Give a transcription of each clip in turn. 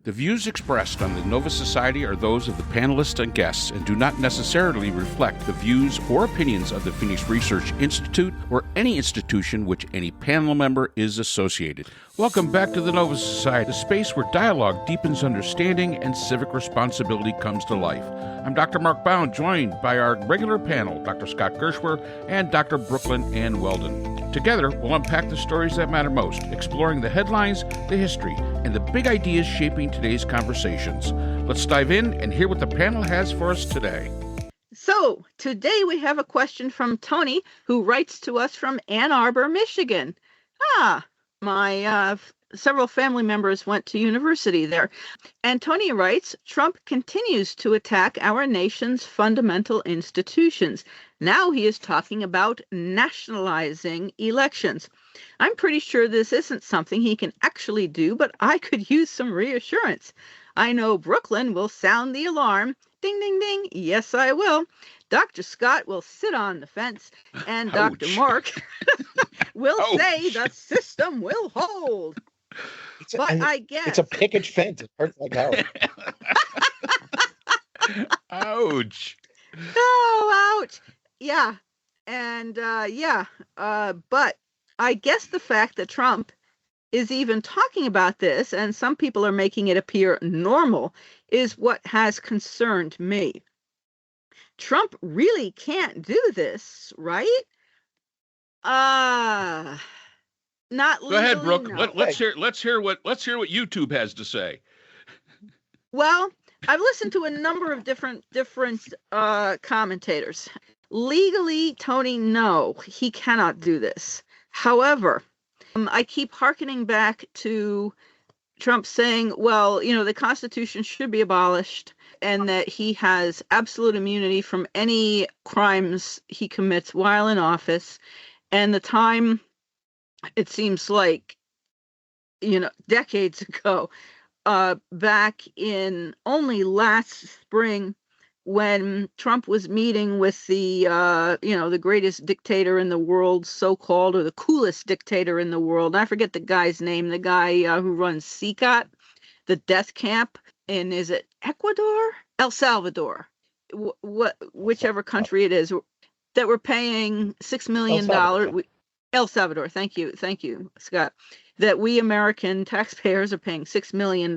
The views expressed on the Nova Society are those of the panelists and guests and do not necessarily reflect the views or opinions of the Phoenix Research Institute or any institution which any panel member is associated. Welcome back to the Nova Society, a space where dialogue deepens understanding and civic responsibility comes to life. I'm Dr. Mark Bound, joined by our regular panel, Dr. Scott Gershwer and Dr. Brooklynn Ann Weldon. Together, we'll unpack the stories that matter most, exploring the headlines, the history, and the big ideas shaping today's conversations. Let's dive in and hear what the panel has for us today. So, today we have a question from Tony, who writes to us from Anne Arbor, Michigan. My several family members went to university there. And Tony writes, Trump continues to attack our nation's fundamental institutions. Now he is talking about nationalizing elections. I'm pretty sure this isn't something he can actually do, but I could use some reassurance. I know Brooklyn will sound the alarm. Ding, ding, ding. Yes, I will. Dr. Scott will sit on the fence, and Dr. Mark will say the system will hold. I guess it's a picket fence. It hurts like hell. Ouch. Oh, ouch. Yeah. And but I guess the fact that Trump is even talking about this, and some people are making it appear normal, is what has concerned me. Trump really can't do this, right? Not Go ahead, Brooke. No. Let's hear what YouTube has to say. Well, I've listened to a number of different commentators. Legally, Tony, no, he cannot do this. However, I keep hearkening back to Trump saying, well, the Constitution should be abolished and that he has absolute immunity from any crimes he commits while in office. And the time, it seems like, decades ago, back in only last spring, when Trump was meeting with the greatest dictator in the world, so-called, or the coolest dictator in the world. I forget the guy's name, the guy who runs CCOT, the death camp, and is it Ecuador? El Salvador, whichever country it is, that we're paying $6 million. El Salvador, thank you, Scott. That we American taxpayers are paying $6 million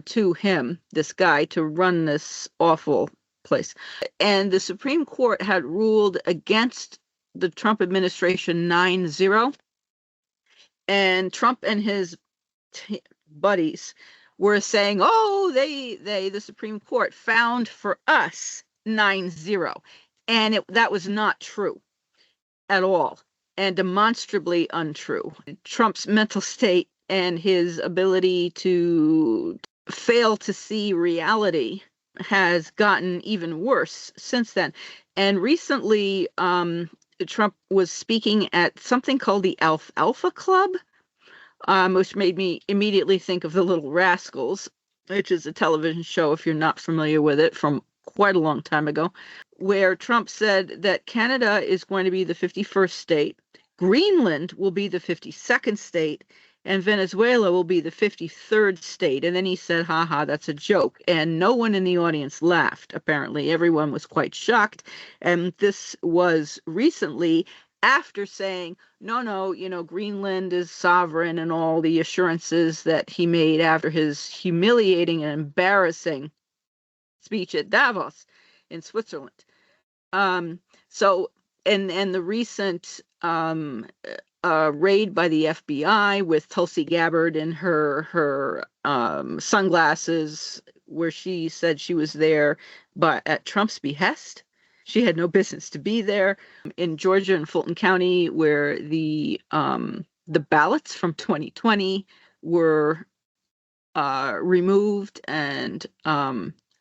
to him, this guy, to run this awful place. And the Supreme Court had ruled against the Trump administration 9-0. And Trump and his buddies were saying, the Supreme Court found for us 9-0. And that was not true at all, and demonstrably untrue. Trump's mental state and his ability to fail to see reality has gotten even worse since then. And recently, Trump was speaking at something called the Alpha Club, which made me immediately think of The Little Rascals, which is a television show, if you're not familiar with it, from quite a long time ago, where Trump said that Canada is going to be the 51st state, Greenland will be the 52nd state, and Venezuela will be the 53rd state. And then he said, that's a joke. And no one in the audience laughed. Apparently, everyone was quite shocked. And this was recently after saying, no, Greenland is sovereign, and all the assurances that he made after his humiliating and embarrassing speech at Davos in Switzerland. So the recent raid by the FBI with Tulsi Gabbard in her sunglasses, where she said she was there, but at Trump's behest. She had no business to be there. In Georgia and Fulton County, where the ballots from 2020 were removed and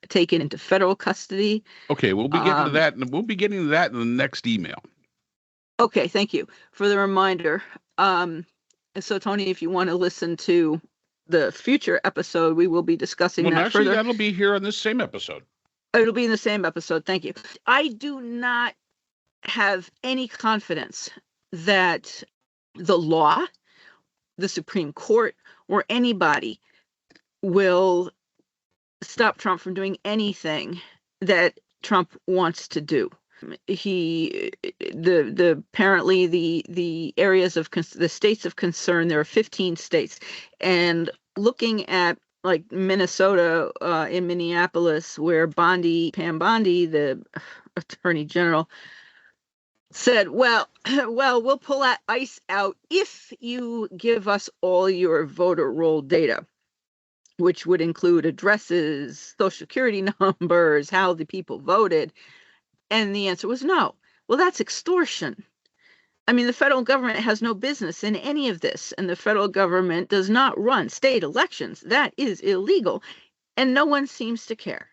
taken into federal custody. Okay, we'll be getting to that, and we'll be getting to that in the next email. Okay, thank you for the reminder. So, Tony, if you want to listen to the future episode, we will be discussing that further. That'll be here on this same episode. It'll be in the same episode. Thank you. I do not have any confidence that the law, the Supreme Court, or anybody will stop Trump from doing anything that Trump wants to do. Apparently the areas of the states of concern, there are 15 states, and looking at like Minnesota, in Minneapolis, where Pam Bondi, the attorney general, said, well, we'll pull that ICE out if you give us all your voter roll data, which would include addresses, social security numbers, how the people voted. And the answer was no. Well, that's extortion. I mean, the federal government has no business in any of this, and the federal government does not run state elections. That is illegal, and no one seems to care.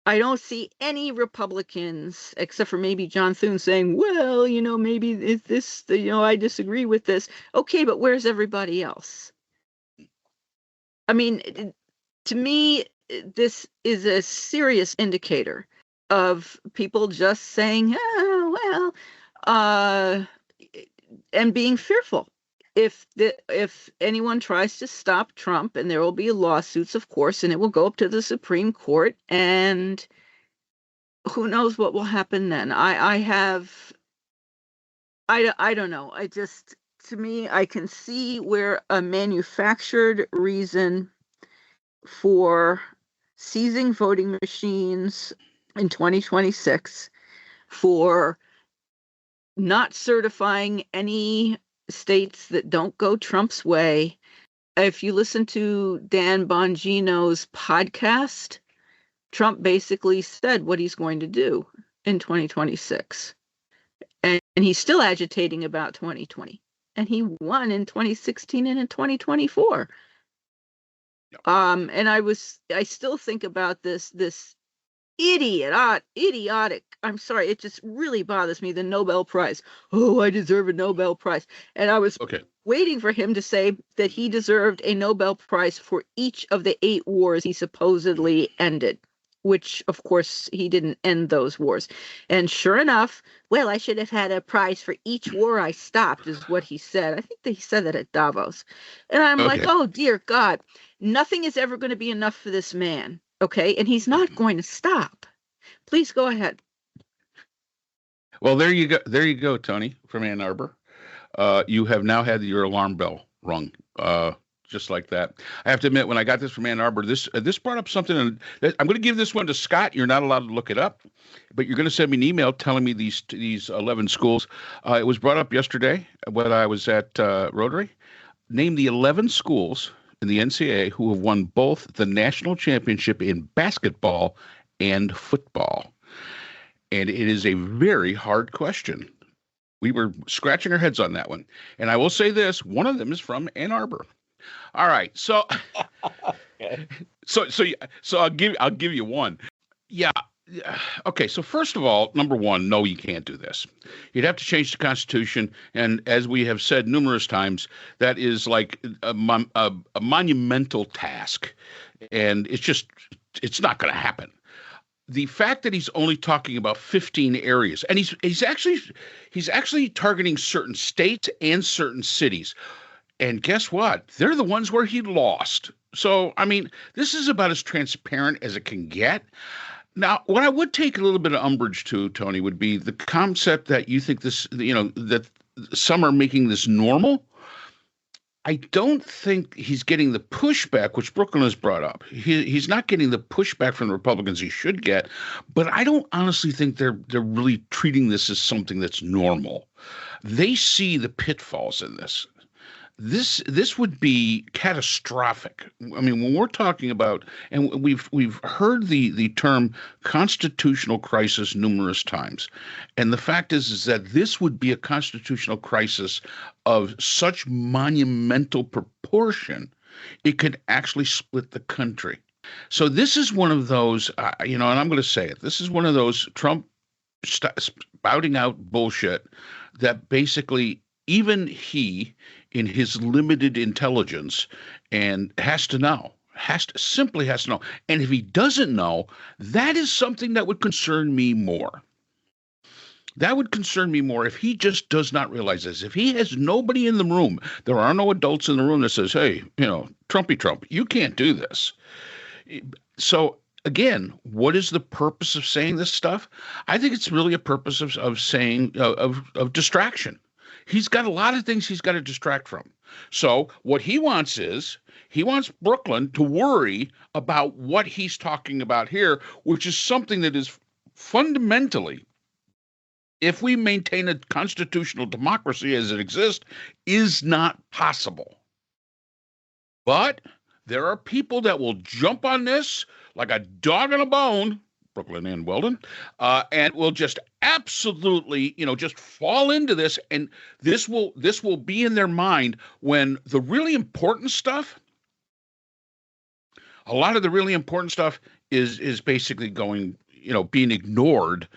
I don't see any Republicans, except for maybe John Thune, saying, well, maybe this, I disagree with this. Okay, but where's everybody else? I mean, to me, this is a serious indicator of people just saying, oh, well, and being fearful. If anyone tries to stop Trump, and there will be lawsuits, of course, and it will go up to the Supreme Court, and who knows what will happen then. I don't know. To me, I can see where a manufactured reason for seizing voting machines in 2026, for not certifying any states that don't go Trump's way. If you listen to Dan Bongino's podcast, Trump basically said what he's going to do in 2026. And he's still agitating about 2020. And he won in 2016 and in 2024. Yep. And I still think about this idiotic, I'm sorry, it just really bothers me, the Nobel Prize. Oh, I deserve a Nobel Prize. And I was waiting for him to say that he deserved a Nobel Prize for each of the 8 wars he supposedly ended, which, of course, he didn't end those wars. And sure enough, well, I should have had a prize for each war I stopped, is what he said. I think that he said that at Davos. And I'm like, oh, dear God, nothing is ever going to be enough for this man. Okay, and he's not going to stop. Please go ahead. Well, there you go, Tony, from Ann Arbor. You have now had your alarm bell rung, just like that. I have to admit, when I got this from Ann Arbor, this brought up something. I'm going to give this one to Scott. You're not allowed to look it up, but you're going to send me an email telling me these 11 schools. It was brought up yesterday when I was at Rotary. Name the 11 schools in the NCAA who have won both the national championship in basketball and football. And it is a very hard question. We were scratching our heads on that one. And I will say this, one of them is from Ann Arbor. All right. So so I'll give you one. Yeah. Okay, so first of all, number one, no, you can't do this. You'd have to change the Constitution, and as we have said numerous times, that is like a monumental task, and it's not going to happen. The fact that he's only talking about 15 areas, and he's actually targeting certain states and certain cities, and guess what? They're the ones where he lost. So, I mean, this is about as transparent as it can get. Now, what I would take a little bit of umbrage to, Tony, would be the concept that you think this, that some are making this normal. I don't think he's getting the pushback, which Brooklyn has brought up. He's not getting the pushback from the Republicans he should get, but I don't honestly think they're really treating this as something that's normal. They see the pitfalls in this. This would be catastrophic. I mean, when we're talking about, and we've heard the term constitutional crisis numerous times, and the fact is that this would be a constitutional crisis of such monumental proportion, it could actually split the country. So this is one of those, and I'm going to say it, this is one of those Trump spouting out bullshit that basically even he, in his limited intelligence, and has to know. Simply has to know. And if he doesn't know, that is something that would concern me more. That would concern me more if he just does not realize this. If he has nobody in the room, there are no adults in the room that says, hey, Trumpy Trump, you can't do this. So again, what is the purpose of saying this stuff? I think it's really a purpose of saying of distraction. He's got a lot of things he's got to distract from. So what he wants Brooklyn to worry about what he's talking about here, which is something that is fundamentally, if we maintain a constitutional democracy as it exists, is not possible. But there are people that will jump on this like a dog on a bone, Brooklyn and Weldon, and will just absolutely, just fall into this. And this will be in their mind when the really important stuff, a lot of the really important stuff is basically going, being ignored,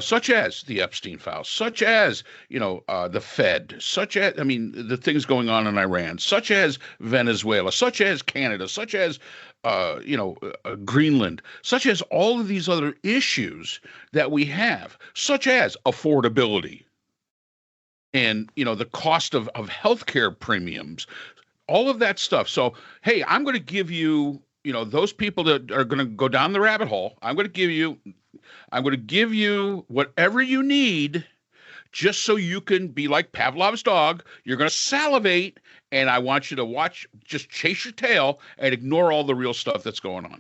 such as the Epstein files, such as, the Fed, such as, the things going on in Iran, such as Venezuela, such as Canada, such as, Greenland, such as all of these other issues that we have, such as affordability and, the cost of healthcare premiums, all of that stuff. So, hey, I'm going to give you, those people that are going to go down the rabbit hole, I'm going to give you whatever you need just so you can be like Pavlov's dog. You're going to salivate, and I want you to just chase your tail and ignore all the real stuff that's going on.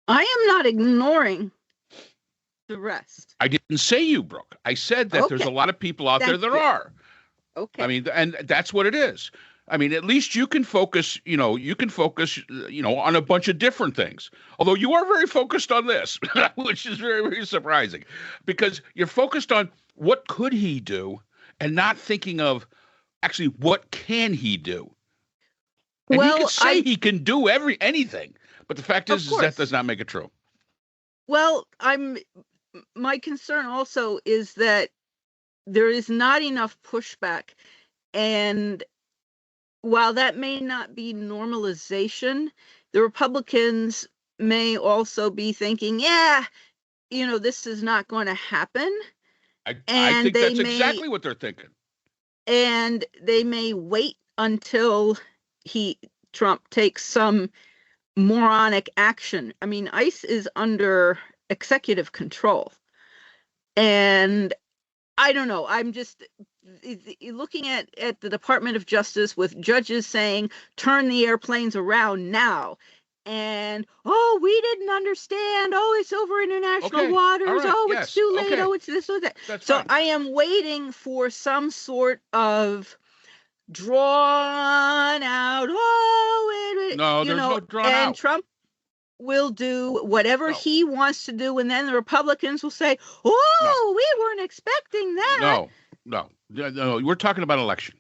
I am not ignoring the rest. I didn't say you, Brooke. I said that There's a lot of people out there that are. Okay. And that's what it is. At least you can focus, on a bunch of different things. Although you are very focused on this, which is very, very surprising, because you're focused on what could he do and not thinking of actually what can he do. And he can say he can do anything, but the fact is that does not make it true. Well, my concern also is that there is not enough pushback, and while that may not be normalization, the Republicans may also be thinking, this is not going to happen. I think that's exactly what they're thinking. And they may wait until Trump takes some moronic action. ICE is under executive control. And I don't know. I'm just looking at the Department of Justice with judges saying, turn the airplanes around now. And, we didn't understand. It's over international waters. Right. It's too late. It's this or that. That's so fine. I am waiting for some sort of drawn out. No, there's no drawn out. And Trump will do whatever he wants to do, and then the Republicans will say, we weren't expecting that. No, we're talking about election.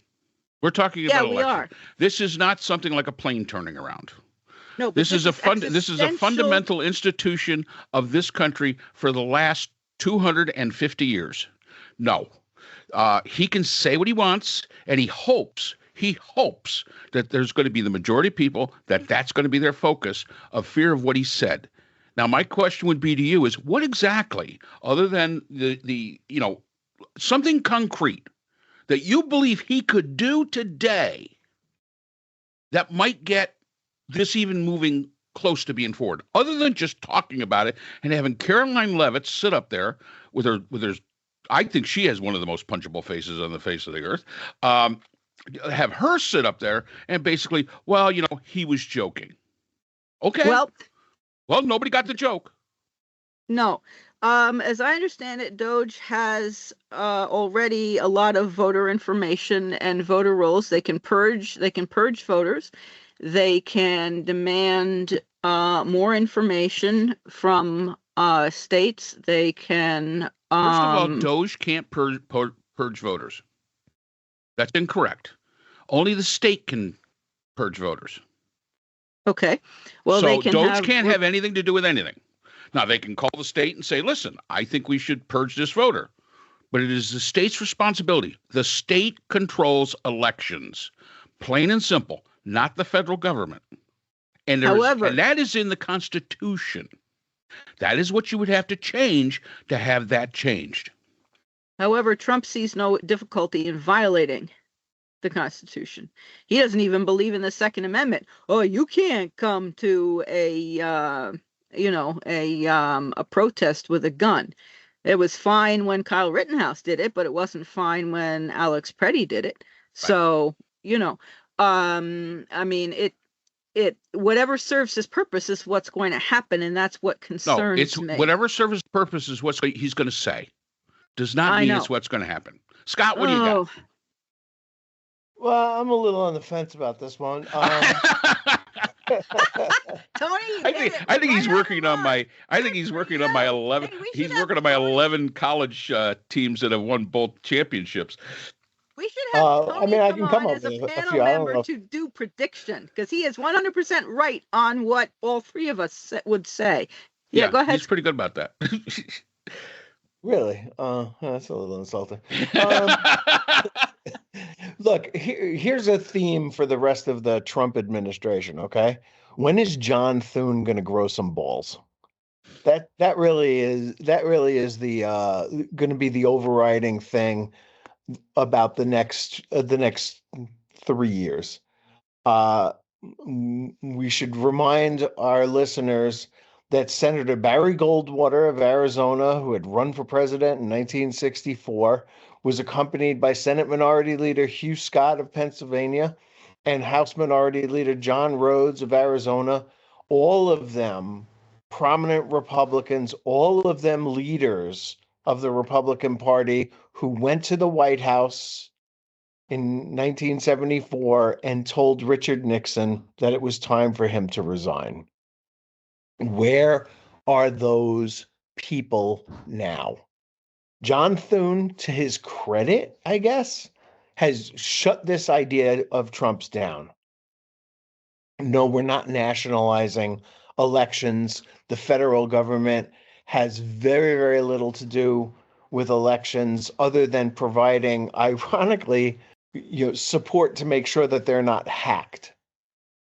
We're talking about election. We are. This is not something like a plane turning around. No, this is a fundamental institution of this country for the last 250 years. No, he can say what he wants, and he hopes that there's going to be the majority of people that's going to be their focus of fear of what he said. Now, my question would be to you is, what exactly, other than the something concrete that you believe he could do today that might get this even moving close to being forward, other than just talking about it and having Caroline Leavitt sit up there with her, I think she has one of the most punchable faces on the face of the earth. Have her sit up there and basically, he was joking. Okay. Well, nobody got the joke. No. As I understand it, Doge has already a lot of voter information and voter rolls. They can purge voters. They can demand more information from states. They can. First of all, Doge can't purge voters. That's incorrect. Only the state can purge voters. Okay. Well, so Doge can't have anything to do with anything. Now, they can call the state and say, listen, I think we should purge this voter. But it is the state's responsibility. The state controls elections, plain and simple, not the federal government. And that is in the Constitution. That is what you would have to change to have that changed. However, Trump sees no difficulty in violating the Constitution. He doesn't even believe in the Second Amendment. Oh, you can't come to a protest with a gun. It was fine when Kyle Rittenhouse did it, but it wasn't fine when Alex Preddy did it. Right. So, I mean, it whatever serves his purpose is what's going to happen, and that's what No, concerns it's me. whatever serves his purpose is what he's going to say. Does not I mean know. it's what's going to happen. Scott, what do you got? Oh, Well, I'm a little on the fence about this one. Tony, I think he's working on my 11. Hey, we should He's have working on my Tony. 11 college teams that have won both championships. We should have I Tony mean, I come can come on up as a with a panel few. I don't member know. to do prediction, because he is 100% right on what all three of us would say. Yeah, go ahead. He's pretty good about that. Really? That's a little insulting. Look, here's a theme for the rest of the Trump administration, okay? When is John Thune going to grow some balls? That really is the going to be the overriding thing about the next 3 years. We should remind our listeners that Senator Barry Goldwater of Arizona, who had run for president in 1964, was accompanied by Senate Minority Leader Hugh Scott of Pennsylvania and House Minority Leader John Rhodes of Arizona, all of them prominent Republicans, all of them leaders of the Republican Party who went to the White House in 1974 and told Richard Nixon that it was time for him to resign. Where are those people now? John Thune, to his credit, I guess, has shut this idea of Trump's down. No, we're not nationalizing elections. The federal government has very, very little to do with elections other than providing, ironically, support to make sure that they're not hacked.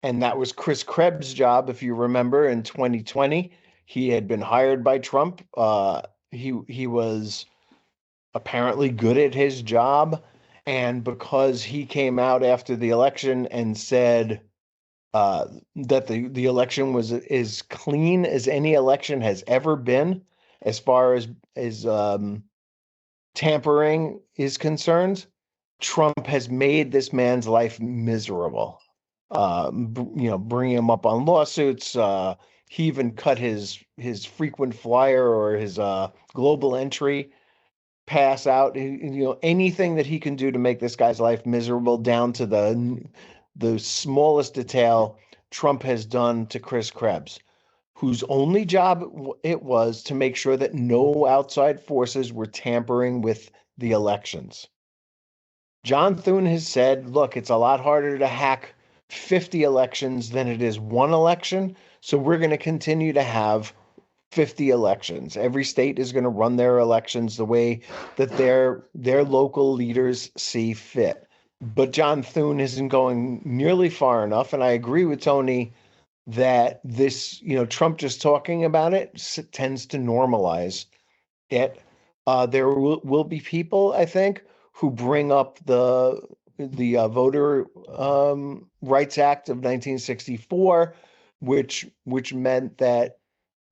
And that was Chris Krebs' job, if you remember, in 2020. He had been hired by Trump. He was apparently good at his job. And because he came out after the election and said that the election was as clean as any election has ever been, as far as tampering is concerned, Trump has made this man's life miserable. Bringing him up on lawsuits. He even cut his frequent flyer or his global entry pass out. Anything that he can do to make this guy's life miserable, down to the smallest detail, Trump has done to Chris Krebs, whose only job it was to make sure that no outside forces were tampering with the elections. John Thune has said, look, it's a lot harder to hack 50 elections than it is one election. So we're going to continue to have 50 elections. Every state is going to run their elections the way that their local leaders see fit. But John Thune isn't going nearly far enough. And I agree with Tony that this, Trump just talking about it tends to normalize it. There will be people, I think, who bring up the Voter Rights Act of 1964, which meant that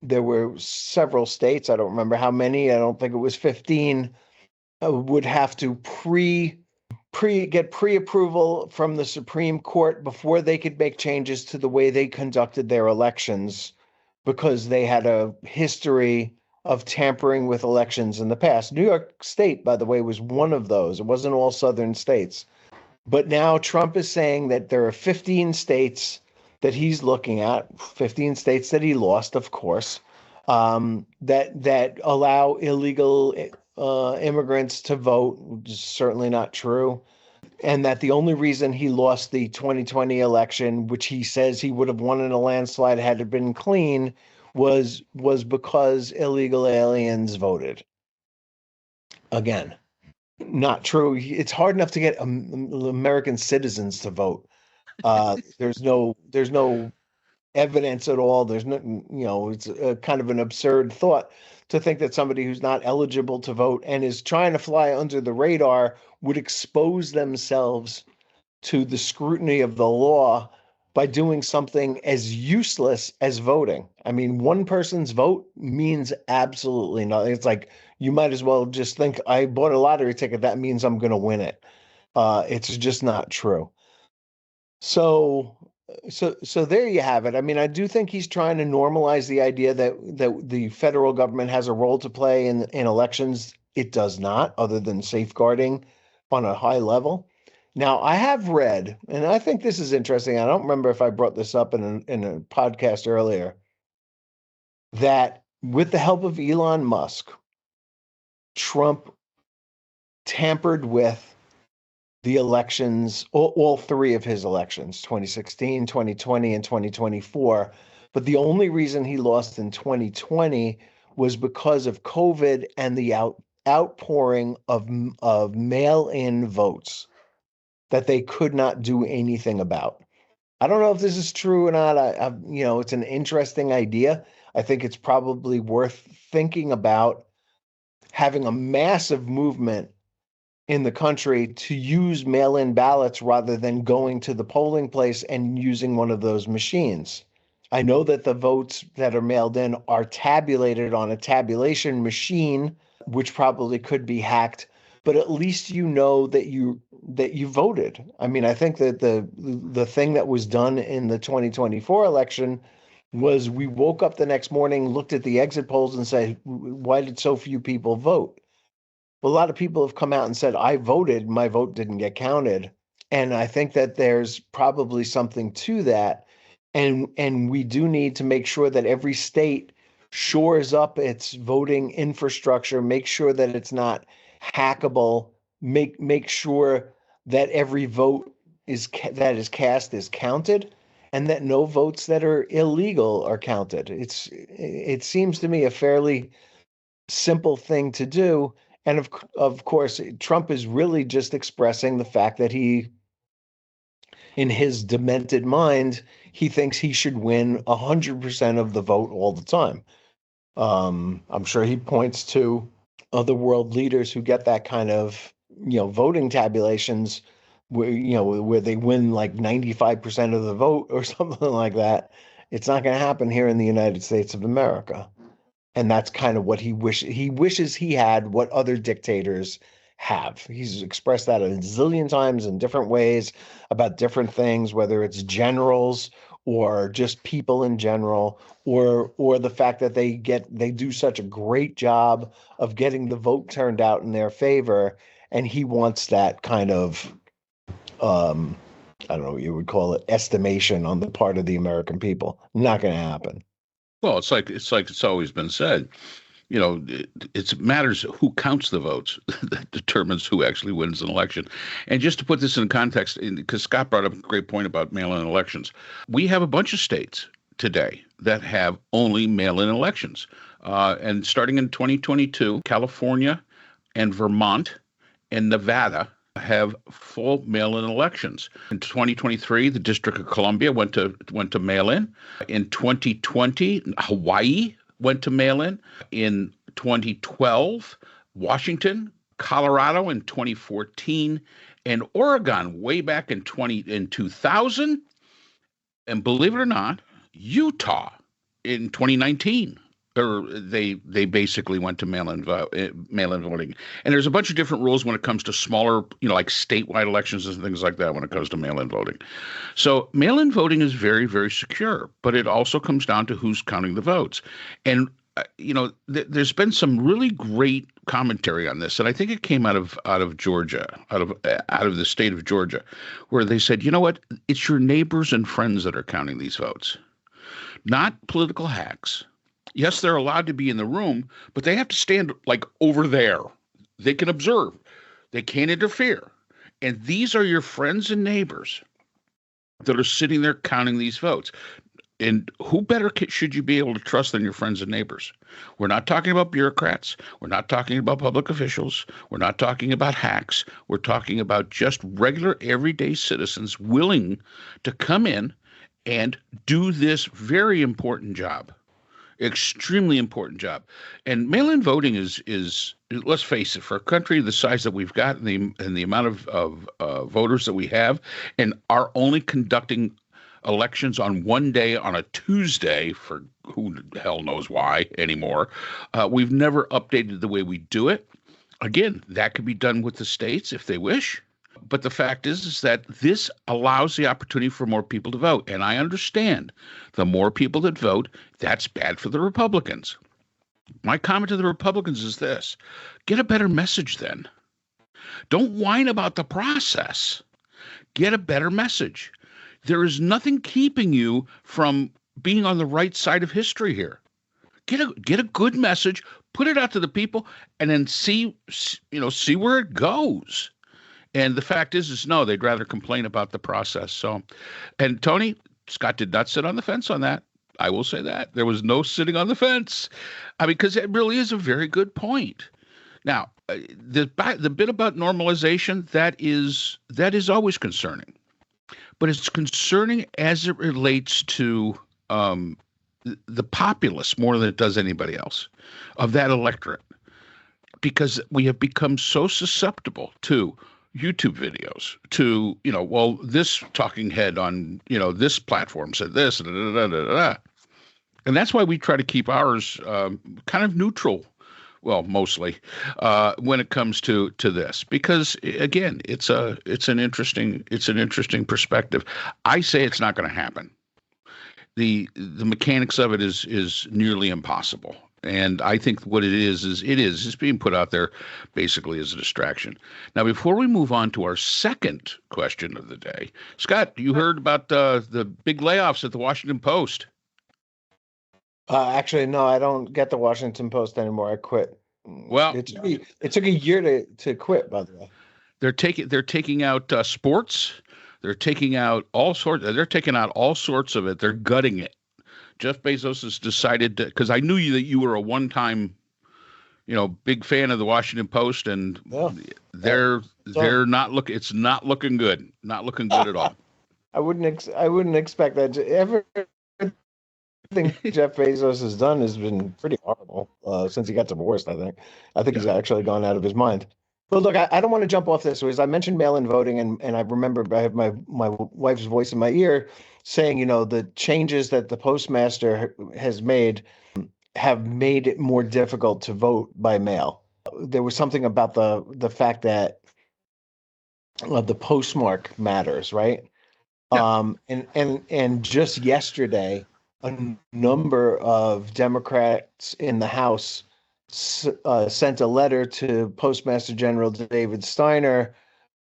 there were several states, I don't remember how many, I don't think it was 15, would have to get pre-approval from the Supreme Court before they could make changes to the way they conducted their elections, because they had a history of tampering with elections in the past. New York State, by the way, was one of those. It wasn't all southern states. But now Trump is saying that there are 15 states that he's looking at, 15 states that he lost, of course, that allow illegal immigrants to vote, which is certainly not true. And that the only reason he lost the 2020 election, which he says he would have won in a landslide had it been clean, was because illegal aliens voted. Again, not true. It's hard enough to get American citizens to vote. There's no evidence at all. There's no, it's a kind of an absurd thought to think that somebody who's not eligible to vote and is trying to fly under the radar would expose themselves to the scrutiny of the law by doing something as useless as voting. I mean, one person's vote means absolutely nothing. It's like you might as well just think, I bought a lottery ticket, that means I'm going to win it. It's just not true. So there you have it. I mean, I do think he's trying to normalize the idea that the federal government has a role to play in elections. It does not, other than safeguarding on a high level. Now, I have read, and I think this is interesting. I don't remember if I brought this up in a podcast earlier, that with the help of Elon Musk, Trump tampered with the elections, all three of his elections, 2016, 2020, and 2024. But the only reason he lost in 2020 was because of COVID and the outpouring of mail-in votes that they could not do anything about. I don't know if this is true or not. It's an interesting idea. I think it's probably worth thinking about having a massive movement in the country to use mail-in ballots rather than going to the polling place and using one of those machines. I know that the votes that are mailed in are tabulated on a tabulation machine, which probably could be hacked, but at least you know that you voted. I mean, I think that the thing that was done in the 2024 election was we woke up the next morning, looked at the exit polls and said, why did so few people vote? Well, a lot of people have come out and said, I voted, my vote didn't get counted. And I think that there's probably something to that. And we do need to make sure that every state shores up its voting infrastructure, make sure that it's not hackable, make sure that every vote that is cast is counted, and that no votes that are illegal are counted. It seems to me a fairly simple thing to do. And of course, Trump is really just expressing the fact that he, in his demented mind, he thinks he should win 100% of the vote all the time. I'm sure he points to other world leaders who get that kind of, voting tabulations where they win like 95% of the vote or something like that. It's not going to happen here in the United States of America. And that's kind of what he wishes he had, what other dictators have. He's expressed that a zillion times in different ways about different things, whether it's generals or just people in general, or the fact that they do such a great job of getting the vote turned out in their favor. And he wants that kind of, I don't know what you would call it, estimation on the part of the American people. Not going to happen. Well, it's like it's always been said, it matters who counts the votes that determines who actually wins an election. And just to put this in context, because Scott brought up a great point about mail-in elections, we have a bunch of states today that have only mail-in elections. And starting in 2022, California and Vermont and Nevada have full mail-in elections. In 2023, the District of Columbia went to mail-in. In 2020, Hawaii went to mail-in. In 2012, Washington, Colorado in 2014, and Oregon way back in 2000, and believe it or not, Utah in 2019. Or they basically went to mail-in voting. And there's a bunch of different rules when it comes to smaller, like statewide elections and things like that when it comes to mail-in voting. So mail-in voting is very, very secure, but it also comes down to who's counting the votes. And, there's been some really great commentary on this. And I think it came out of Georgia, out of the state of Georgia, where they said, you know what, it's your neighbors and friends that are counting these votes, not political hacks. Yes, they're allowed to be in the room, but they have to stand like over there. They can observe. They can't interfere. And these are your friends and neighbors that are sitting there counting these votes. And who better should you be able to trust than your friends and neighbors? We're not talking about bureaucrats. We're not talking about public officials. We're not talking about hacks. We're talking about just regular, everyday citizens willing to come in and do this very important job. Extremely important job. And mail-in voting is let's face it, for a country the size that we've got and the amount of voters that we have, and are only conducting elections on one day, on a Tuesday, for who the hell knows why anymore. We've never updated the way we do it. Again, that could be done with the states if they wish. But the fact is that this allows the opportunity for more people to vote. And I understand the more people that vote, that's bad for the Republicans. My comment to the Republicans is this: get a better message then. Don't whine about the process. Get a better message. There is nothing keeping you from being on the right side of history here. Get a good message, put it out to the people, and then see where it goes. And the fact is no, they'd rather complain about the process. So, and Tony, Scott did not sit on the fence on that. I will say that. There was no sitting on the fence. I mean, because it really is a very good point. Now, the bit about normalization, that is always concerning. But it's concerning as it relates to the populace more than it does anybody else of that electorate. Because we have become so susceptible to YouTube videos, to, this talking head on, this platform said this, da, da, da, da, da. And that's why we try to keep ours kind of neutral, well, mostly, when it comes to this, because again, it's an interesting perspective. I say it's not going to happen. The mechanics of it is nearly impossible. And I think what it is being put out there basically as a distraction. Now, before we move on to our second question of the day, Scott, you heard about the big layoffs at the Washington Post? Actually, no, I don't get the Washington Post anymore. I quit. Well, it took a year to quit, by the way. They're taking out sports. They're taking out all sorts. They're taking out all sorts of it. They're gutting it. Jeff Bezos has decided to, because I knew that you were a one-time, big fan of the Washington Post, and they're not looking. It's not looking good. Not looking good at all. I wouldn't expect that. Everything Jeff Bezos has done has been pretty horrible since he got divorced. I think he's actually gone out of his mind. But look, I don't want to jump off this. As I mentioned mail-in voting, and I remember I have my wife's voice in my ear saying, the changes that the postmaster has made have made it more difficult to vote by mail. There was something about the fact that the postmark matters, right? Yeah. And just yesterday, a number of Democrats in the House sent a letter to Postmaster General David Steiner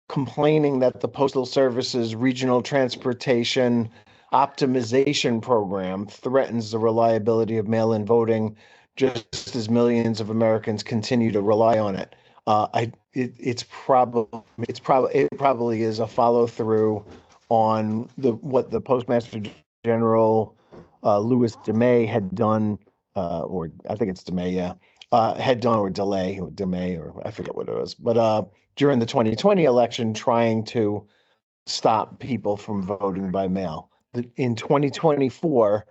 complaining that the Postal Service's regional transportation optimization program threatens the reliability of mail-in voting, just as millions of Americans continue to rely on it. It probably is a follow-through on what the Postmaster General Louis DeMay had done, or I think it's DeMay, yeah. Had done, or delay, or DeMay, or I forget what it was, but during the 2020 election, trying to stop people from voting by mail. In 2024,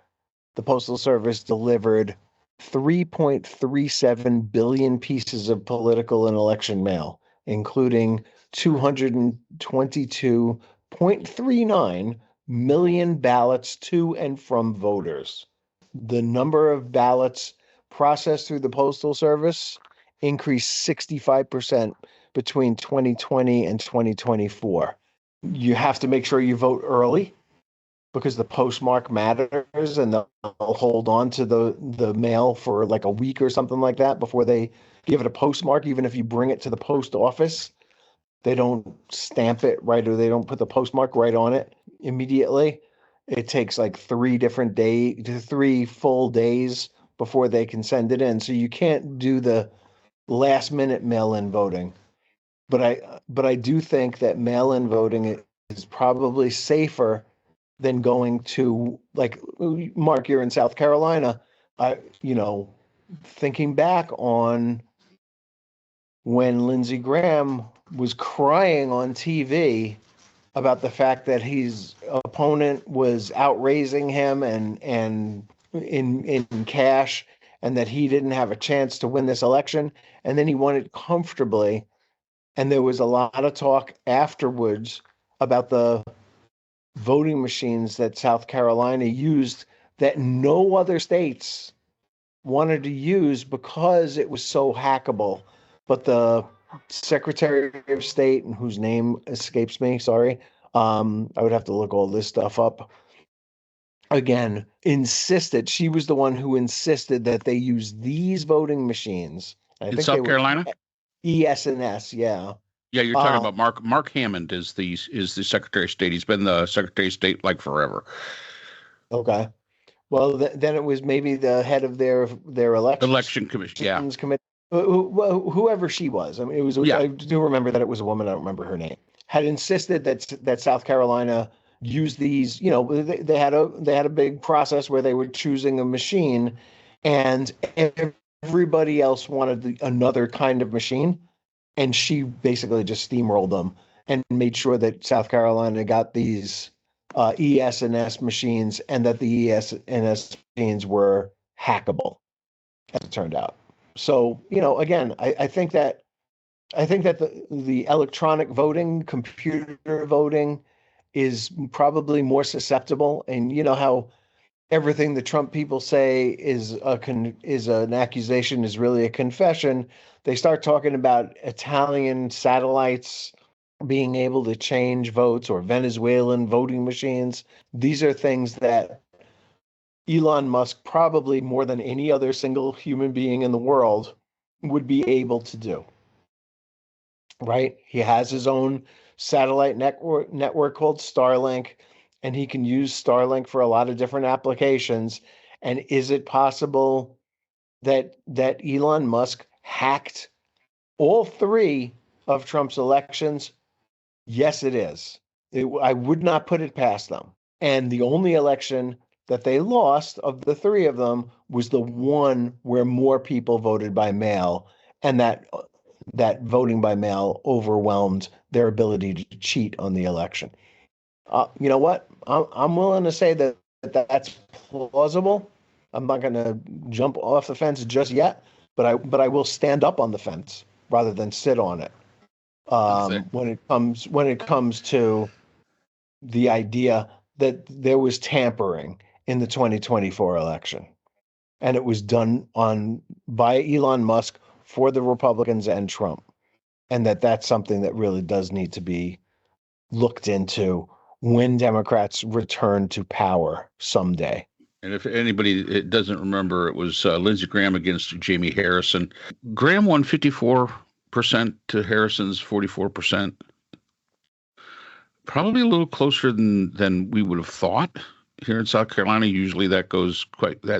the Postal Service delivered 3.37 billion pieces of political and election mail, including 222.39 million ballots to and from voters. The number of ballots processed through the Postal Service increased 65% between 2020 and 2024. You have to make sure you vote early because the postmark matters, and they'll hold on to the mail for like a week or something like that before they give it a postmark. Even if you bring it to the post office, they don't stamp it right, or they don't put the postmark right on it immediately. It takes like 3 full days before they can send it in. So you can't do the last minute mail-in voting. But I do think that mail-in voting is probably safer than going to, like, Mark, you're in South Carolina. Thinking back on when Lindsey Graham was crying on TV about the fact that his opponent was outraising him and in cash, and that he didn't have a chance to win this election, and then he won it comfortably. And there was a lot of talk afterwards about the voting machines that South Carolina used that no other states wanted to use because it was so hackable. But the Secretary of State, whose name escapes me, sorry, I would have to look all this stuff up again, insisted, she was the one who insisted that they use these voting machines. I In think South they were Carolina? ES&S, yeah. Yeah, you're talking about Mark Hammond is the Secretary of State. He's been the Secretary of State like forever. Okay. Well, then it was maybe the head of their Election Commission. Yeah. Committee, whoever she was. I mean, it was. Yeah. I do remember that it was a woman. I don't remember her name. Had insisted that South Carolina use these. You know, they had a big process where they were choosing a machine, and everybody else wanted another kind of machine, and she basically just steamrolled them and made sure that South Carolina got these ES&S machines, and that the ES&S machines were hackable, as it turned out. So, you know, again, I think that the electronic voting, computer voting, is probably more susceptible. And you know how everything the Trump people say is an accusation is really a confession. They start talking about Italian satellites being able to change votes, or Venezuelan voting machines. These are things that Elon Musk, probably more than any other single human being in the world, would be able to do. Right? He has his own satellite network called Starlink, and he can use Starlink for a lot of different applications. And is it possible that Elon Musk hacked all three of Trump's elections? Yes, it is. I would not put it past them. And the only election that they lost of the three of them was the one where more people voted by mail, and that voting by mail overwhelmed their ability to cheat on the election. You know what? I'm willing to say that that's plausible. I'm not going to jump off the fence just yet, but I will stand up on the fence rather than sit on it. When it comes to the idea that there was tampering in the 2024 election, and it was done by Elon Musk for the Republicans and Trump, and that's something that really does need to be looked into when Democrats return to power someday. And if anybody doesn't remember, it was Lindsey Graham against Jamie Harrison. Graham won 54% to Harrison's 44%. Probably a little closer than we would have thought. Here in South Carolina, usually that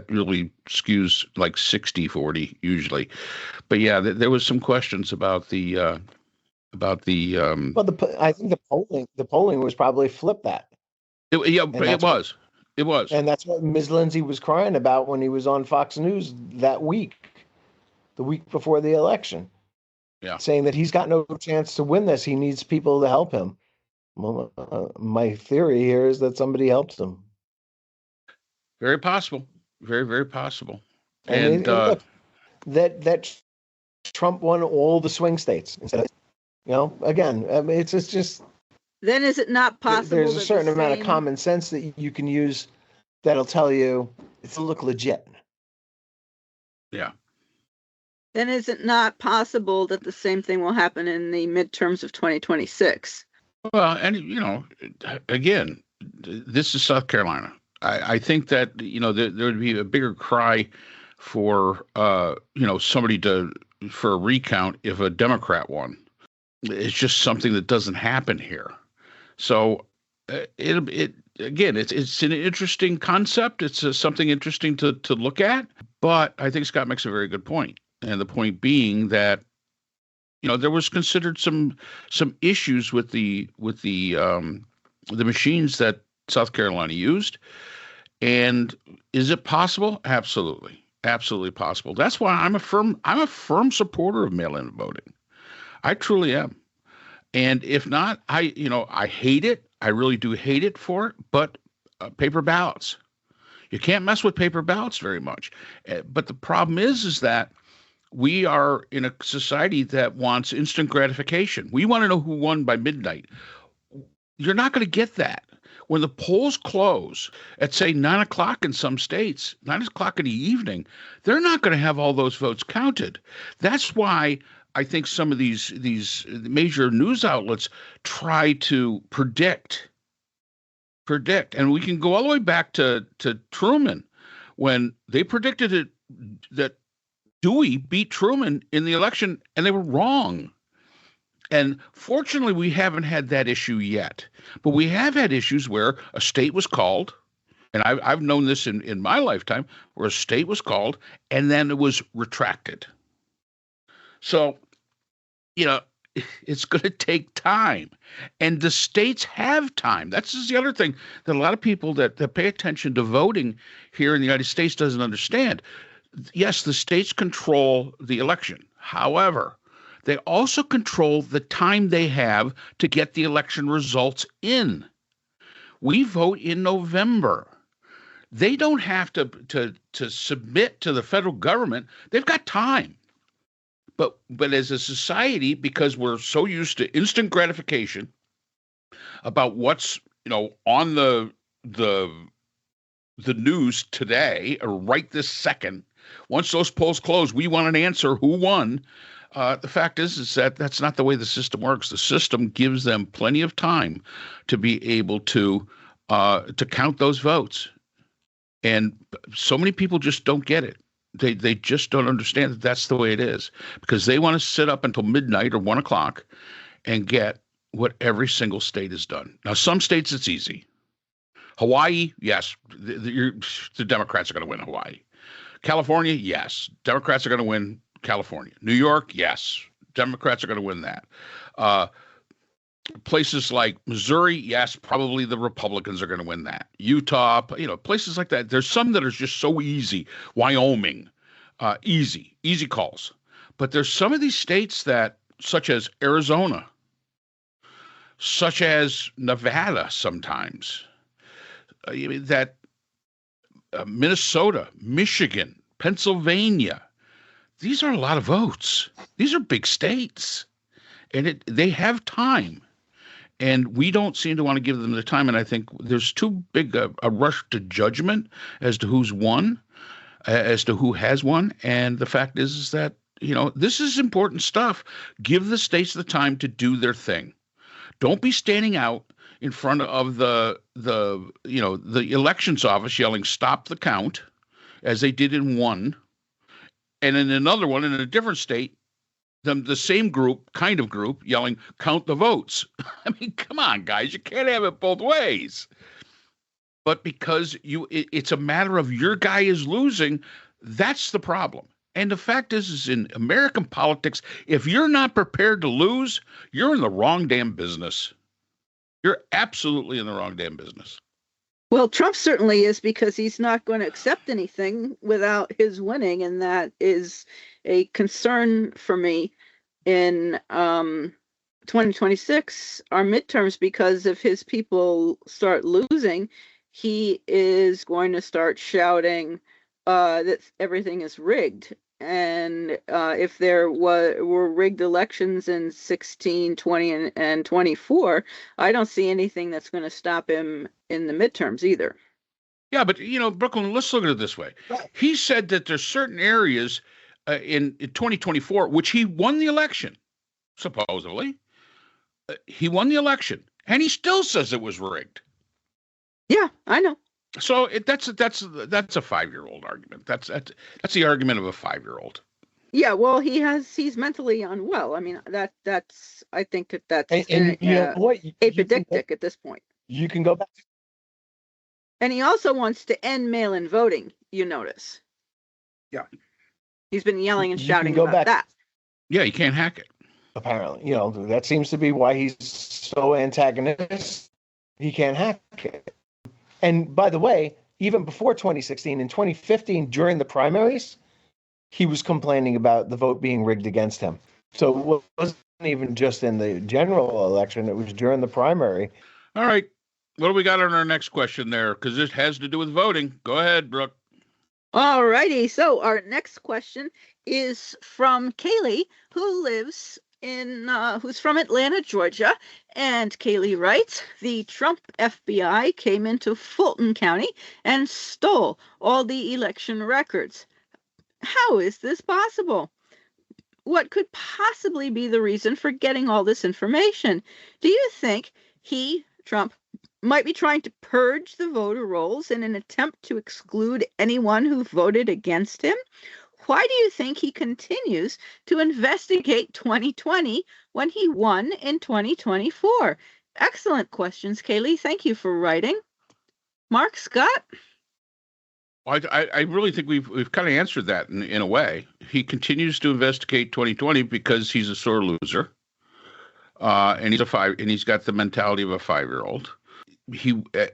really skews like 60-40 usually. But yeah, there was some questions about the Well, I think the polling was probably flipped that. It was. And that's what Ms. Lindsay was crying about when he was on Fox News that week, the week before the election. Yeah. Saying that he's got no chance to win this. He needs people to help him. Well, my theory here is that somebody helps him. Very possible. Very, very possible. And look, that Trump won all the swing states instead of, again, I mean, it's just. Then is it not possible? There's a certain amount of common sense that you can use that'll tell you it's look legit. Yeah. Then is it not possible that the same thing will happen in the midterms of 2026? Well, and again, this is South Carolina. I think that there would be a bigger cry for somebody for a recount if a Democrat won. It's just something that doesn't happen here. So it's an interesting concept. It's something interesting to look at. But I think Scott makes a very good point, and the point being that there was considered some issues with the machines that South Carolina used. And is it possible? Absolutely. Absolutely possible. That's why I'm a firm supporter of mail-in voting. I truly am. And if not, I hate it. I really do hate it for it. But paper ballots, you can't mess with paper ballots very much. But the problem is that we are in a society that wants instant gratification. We want to know who won by midnight. You're not going to get that. When the polls close at, say, 9 o'clock in some states, 9 o'clock in the evening, they're not going to have all those votes counted. That's why I think some of these major news outlets try to predict. And we can go all the way back to Truman, when they predicted that Dewey beat Truman in the election, and they were wrong. And fortunately, we haven't had that issue yet. But we have had issues where a state was called, and I've known this in my lifetime, where a state was called and then it was retracted. So, it's going to take time. And the states have time. That's just the other thing that a lot of people that pay attention to voting here in the United States doesn't understand. Yes, the states control the election. However, they also control the time they have to get the election results in. We vote in November. They don't have to submit to the federal government. They've got time. But as a society, because we're so used to instant gratification about what's on the news today or right this second, once those polls close, we want an answer who won. The fact is that that's not the way the system works. The system gives them plenty of time to be able to count those votes. And so many people just don't get it. They just don't understand that that's the way it is, because they want to sit up until midnight or 1 o'clock and get what every single state has done. Now, some states it's easy. Hawaii, yes, the Democrats are going to win Hawaii. California, yes, Democrats are going to win California. New York, yes, Democrats are going to win that. Places like Missouri, yes, probably the Republicans are going to win that. Utah, places like that. There's some that are just so easy. Wyoming, easy calls. But there's some of these states that, such as Arizona, such as Nevada sometimes, that Minnesota, Michigan, Pennsylvania, these are a lot of votes. These are big states, and they have time. And we don't seem to want to give them the time. And I think there's too big a rush to judgment as to who's won, as to who has won. And the fact is that, this is important stuff. Give the states the time to do their thing. Don't be standing out in front of the elections office yelling, "Stop the count," as they did in one. And in another one, in a different state, the same kind of group yelling, "Count the votes." I mean, come on, guys, you can't have it both ways. But because it's a matter of your guy is losing, that's the problem. And the fact is in American politics, if you're not prepared to lose, you're in the wrong damn business. You're absolutely in the wrong damn business. Well, Trump certainly is, because he's not going to accept anything without his winning, and that is a concern for me in 2026, our midterms, because if his people start losing, he is going to start shouting that everything is rigged. And if there were rigged elections in 16, 20, and 24, I don't see anything that's going to stop him in the midterms either. Yeah, but, Brooklyn, let's look at it this way. He said that there's certain areas in 2024, which he won the election, supposedly. He won the election, and he still says it was rigged. Yeah, I know. So that's a 5-year-old argument. That's the argument of a 5-year-old. Yeah, well, he's mentally unwell. I mean, that's I think that's apodictic at this point. You can go back. And he also wants to end mail-in voting, you notice. Yeah. He's been yelling and shouting about that. Yeah, you can't hack it. Apparently, that seems to be why he's so antagonistic. He can't hack it. And by the way, even before 2016, in 2015, during the primaries, he was complaining about the vote being rigged against him. So it even just in the general election, it was during the primary. All right. What do we got on our next question there? Because this has to do with voting. Go ahead, Brooke. All righty. So our next question is from Kaylee, who's from Atlanta, Georgia. And Kaylee writes, the Trump FBI came into Fulton County and stole all the election records. How is this possible? What could possibly be the reason for getting all this information? Do you think Trump, might be trying to purge the voter rolls in an attempt to exclude anyone who voted against him? Why do you think he continues to investigate 2020 when he won in 2024? Excellent questions, Kaylee. Thank you for writing. Mark, Scott? I really think we've kind of answered that in a way. He continues to investigate 2020 because he's a sore loser, and he's got the mentality of a 5-year-old.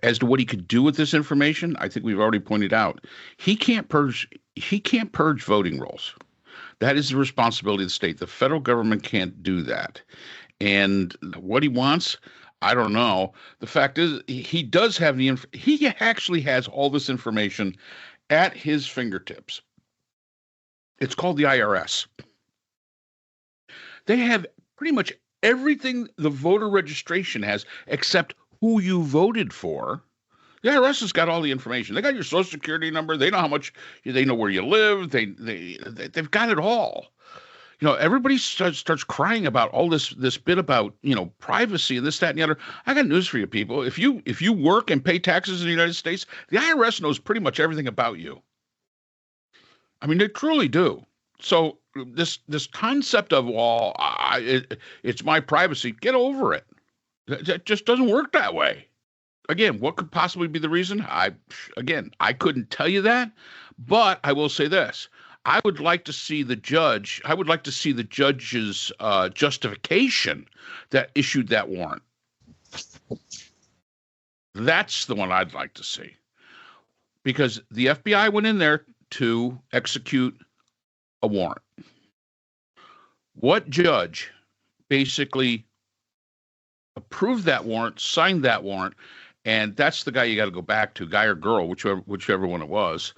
As to what he could do with this information, I think we've already pointed out. He can't purge voting rolls. That is the responsibility of the state. The federal government can't do that. And what he wants, I don't know. The fact is, he actually has all this information at his fingertips. It's called the IRS. They have pretty much everything the voter registration has, except who you voted for. The IRS has got all the information. They got your social security number. They know how much. They know where you live. They've got it all. Everybody starts crying about all this bit about, privacy and this, that, and the other. I got news for you, people. If you work and pay taxes in the United States, the IRS knows pretty much everything about you. I mean, they truly do. So this concept of, it's my privacy, get over it. That just doesn't work that way. Again, what could possibly be the reason? I couldn't tell you that, but I will say this. I would like to see the judge's justification that issued that warrant. That's the one I'd like to see. Because the FBI went in there to execute a warrant. What judge basically approved that warrant, signed that warrant, and that's the guy you got to go back to, guy or girl, whichever one it was,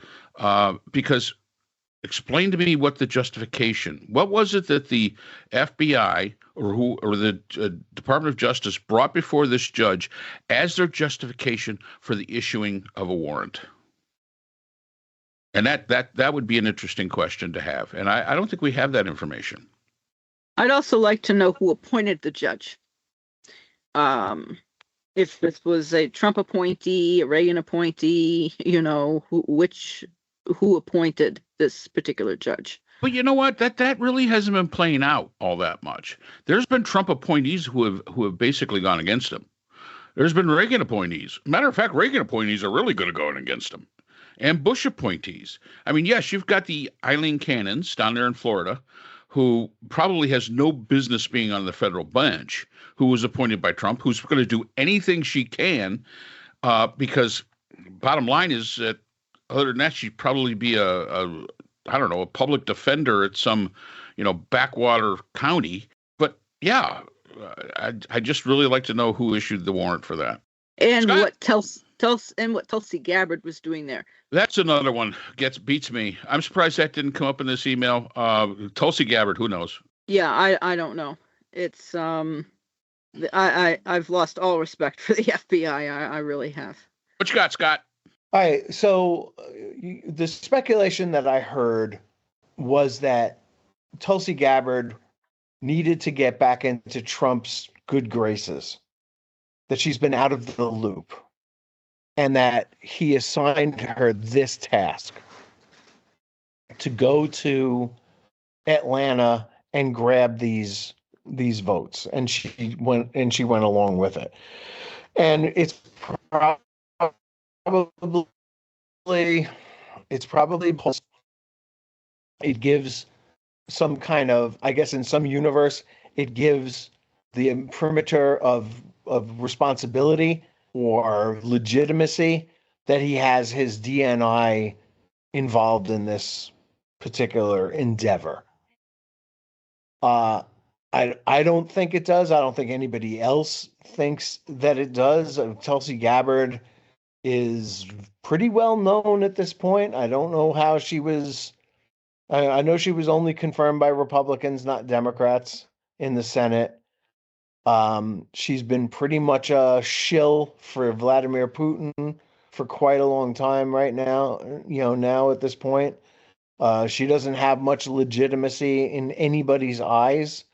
because explain to me what was it that the FBI or the Department of Justice brought before this judge as their justification for the issuing of a warrant? And that would be an interesting question to have. And I don't think we have that information. I'd also like to know who appointed the judge. If this was a Trump appointee, a Reagan appointee, who appointed this particular judge. But you know what? That really hasn't been playing out all that much. There's been Trump appointees who have basically gone against him. There's been Reagan appointees. Matter of fact, Reagan appointees are really good at going against him. And Bush appointees. I mean, yes, you've got the Eileen Cannons down there in Florida, who probably has no business being on the federal bench, who was appointed by Trump, who's going to do anything she can, because bottom line is that other than that, she'd probably be a public defender at some, backwater county. But yeah, I just really like to know who issued the warrant for that. And Scott? what Tulsi Gabbard was doing there. That's another one beats me. I'm surprised that didn't come up in this email. Tulsi Gabbard, who knows? Yeah, I don't know. It's I've lost all respect for the FBI. I really have. What you got, Scott? All right. So the speculation that I heard was that Tulsi Gabbard needed to get back into Trump's good graces, that she's been out of the loop, and that he assigned her this task to go to Atlanta and grab these votes, and she went along with it. And it's probably it gives some kind of, I guess in some universe, it gives the imprimatur of responsibility or legitimacy that he has his DNI involved in this particular endeavor. I I don't think it does. I don't think anybody else thinks that it does. Tulsi Gabbard is pretty well known at this point. I don't know how she was. I know she was only confirmed by Republicans, not Democrats, in the Senate. She's been pretty much a shill for Vladimir Putin for quite a long time right now. Now at this point, she doesn't have much legitimacy in anybody's eyes.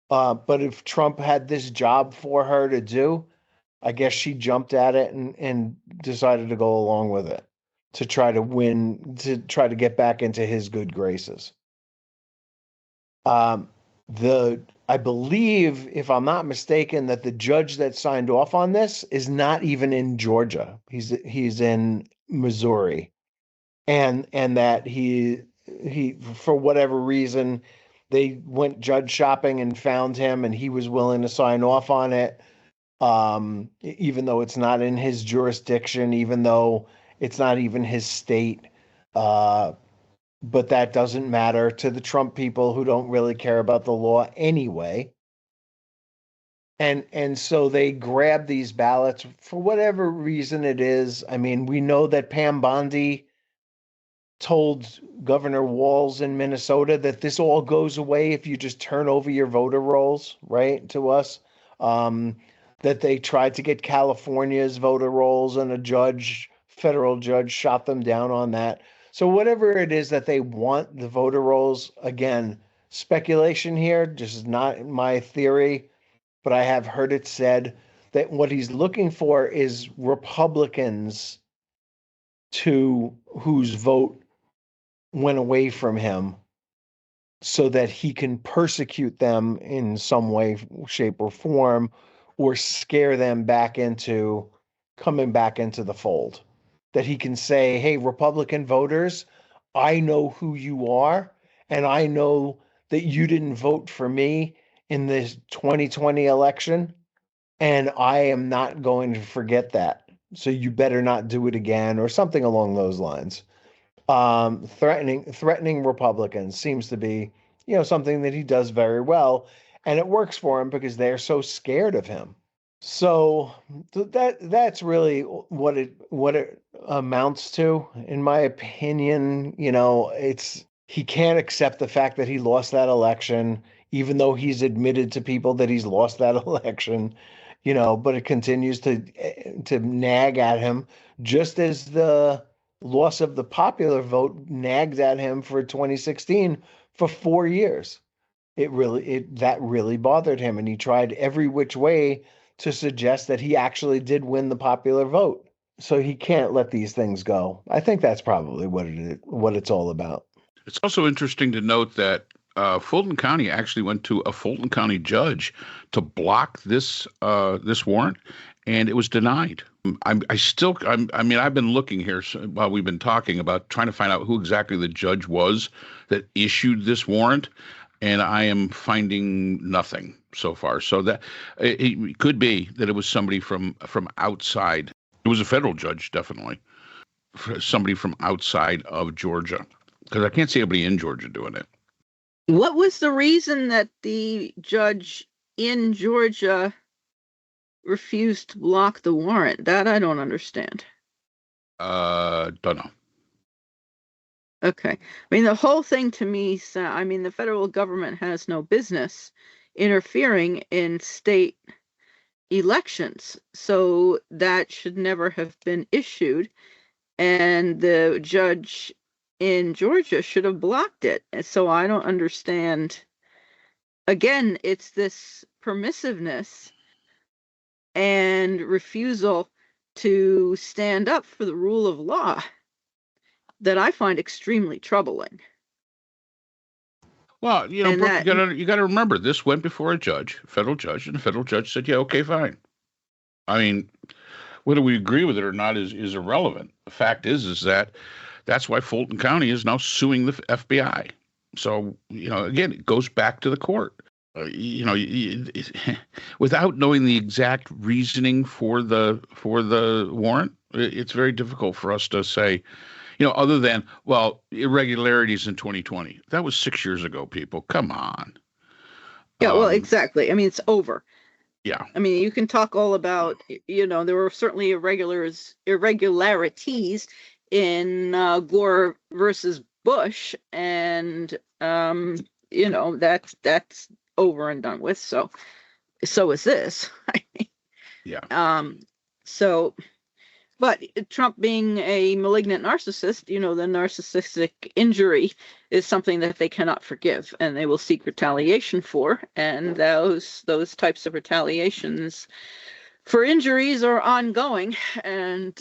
But if Trump had this job for her to do, I guess she jumped at it and decided to go along with it to try to win, to try to get back into his good graces. I believe, if I'm not mistaken, that the judge that signed off on this is not even in Georgia. He's in Missouri, and that he for whatever reason they went judge shopping and found him, and he was willing to sign off on it, even though it's not in his jurisdiction, even though it's not even his state. But that doesn't matter to the Trump people who don't really care about the law anyway. And so they grab these ballots for whatever reason it is. I mean, we know that Pam Bondi told Governor Walz in Minnesota that this all goes away if you just turn over your voter rolls, right, to us. That they tried to get California's voter rolls, and federal judge, shot them down on that. So whatever it is that they want the voter rolls, again, speculation here, this is not my theory, but I have heard it said that what he's looking for is Republicans whose vote went away from him so that he can persecute them in some way, shape, or form, or scare them back into coming back into the fold. That he can say, hey, Republican voters, I know who you are, and I know that you didn't vote for me in this 2020 election, and I am not going to forget that. So you better not do it again, or something along those lines. Threatening Republicans seems to be, something that he does very well, and it works for him because they're so scared of him. So that's really what it amounts to, in my opinion. He can't accept the fact that he lost that election, even though he's admitted to people that he's lost that election. But it continues to nag at him, just as the loss of the popular vote nagged at him for 2016 for 4 years. That really bothered him, and he tried every which way to suggest that he actually did win the popular vote. So he can't let these things go. I think that's probably what it's all about. It's also interesting to note that Fulton County actually went to a Fulton County judge to block this warrant, and it was denied. I've been looking here while we've been talking about trying to find out who exactly the judge was that issued this warrant, and I am finding nothing so far. So that it could be that it was somebody from outside. It was a federal judge, definitely. Somebody from outside of Georgia, because I can't see anybody in Georgia doing it. What was the reason that the judge in Georgia refused to block the warrant? That I don't understand. Don't know. Okay. I mean, the whole thing to me, the federal government has no business interfering in state elections. So that should never have been issued. And the judge in Georgia should have blocked it. And so I don't understand. Again, it's this permissiveness and refusal to stand up for the rule of law that I find extremely troubling. Well, Brooke, you got to remember, this went before a federal judge, and the federal judge said, yeah, okay, fine. I mean, whether we agree with it or not is irrelevant. The fact is that that's why Fulton County is now suing the FBI. So, again, it goes back to the court. Without knowing the exact reasoning for the warrant, it's very difficult for us to say, other than, well, irregularities in 2020. That was 6 years ago, people. Come on. Yeah, well, exactly. I mean, it's over. Yeah. I mean, you can talk all about, there were certainly irregularities in Gore versus Bush, and that's over and done with. So is this. Yeah. So, but Trump being a malignant narcissist, the narcissistic injury is something that they cannot forgive, and they will seek retaliation for. And those types of retaliations for injuries are ongoing, and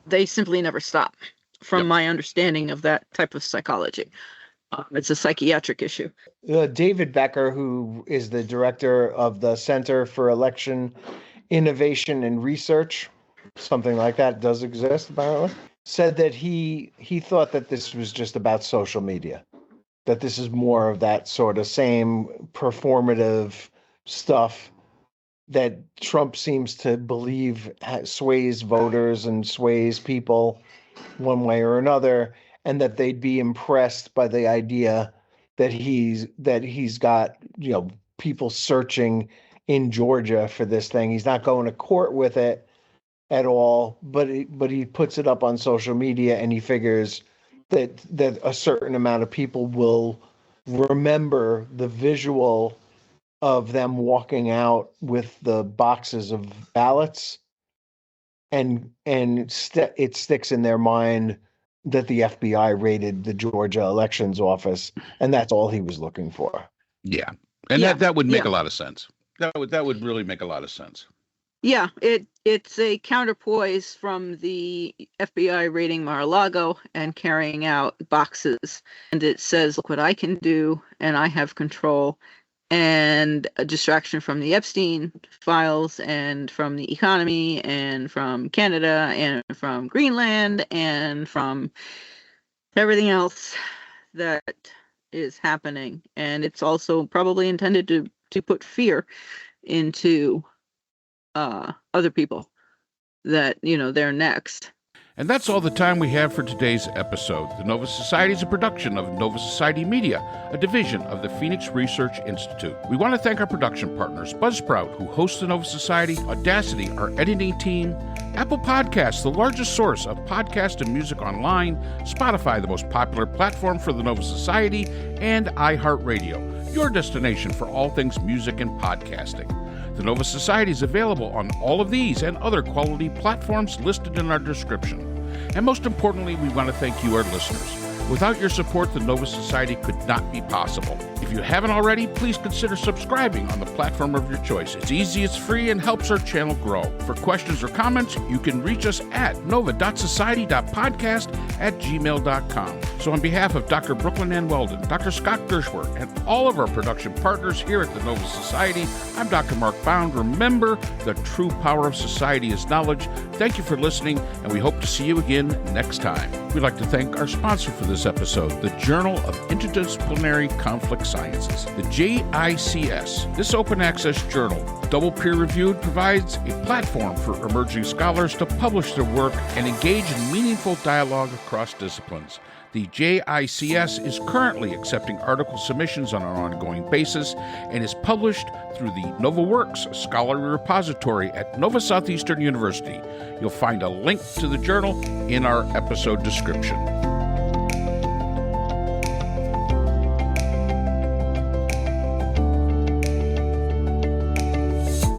they simply never stop, from Yep. my understanding of that type of psychology. It's a psychiatric issue. David Becker, who is the director of the Center for Election Innovation and Research, something like that does exist apparently, said that he thought that this was just about social media, that this is more of that sort of same performative stuff that Trump seems to believe sways voters and sways people one way or another, and that they'd be impressed by the idea that he's got, people searching in Georgia for this thing. He's not going to court with it at all, but he puts it up on social media, and he figures that a certain amount of people will remember the visual of them walking out with the boxes of ballots, and it sticks in their mind that the FBI raided the Georgia elections office, and that's all he was looking for. Yeah. And that would make a lot of sense. That would really make a lot of sense. Yeah, it's a counterpoise from the FBI raiding Mar-a-Lago and carrying out boxes. And it says, look what I can do, and I have control. And a distraction from the Epstein files, and from the economy, and from Canada, and from Greenland, and from everything else that is happening. And it's also probably intended to put fear into other people that, they're next. And that's all the time we have for today's episode. The Nova Society is a production of Nova Society Media, a division of the Phoenix Research Institute. We want to thank our production partners, Buzzsprout, who hosts the Nova Society, Audacity, our editing team, Apple Podcasts, the largest source of podcast and music online, Spotify, the most popular platform for the Nova Society, and iHeartRadio, your destination for all things music and podcasting. The Nova Society is available on all of these and other quality platforms listed in our description. And most importantly, we want to thank you, our listeners. Without your support, the Nova Society could not be possible. If you haven't already, please consider subscribing on the platform of your choice. It's easy, it's free, and helps our channel grow. For questions or comments, you can reach us at nova.society.podcast@gmail.com. So on behalf of Dr. Brooklynn Ann Weldon, Dr. Scott Gershworth, and all of our production partners here at the Nova Society, I'm Dr. Mark Bound. Remember, the true power of society is knowledge. Thank you for listening, and we hope to see you again next time. We'd like to thank our sponsor for this episode, the Journal of Interdisciplinary Conflict Sciences, the JICS. This open access journal, double peer-reviewed, provides a platform for emerging scholars to publish their work and engage in meaningful dialogue across disciplines. The JICS is currently accepting article submissions on an ongoing basis and is published through the NovaWorks Scholarly Repository at Nova Southeastern University. You'll find a link to the journal in our episode description.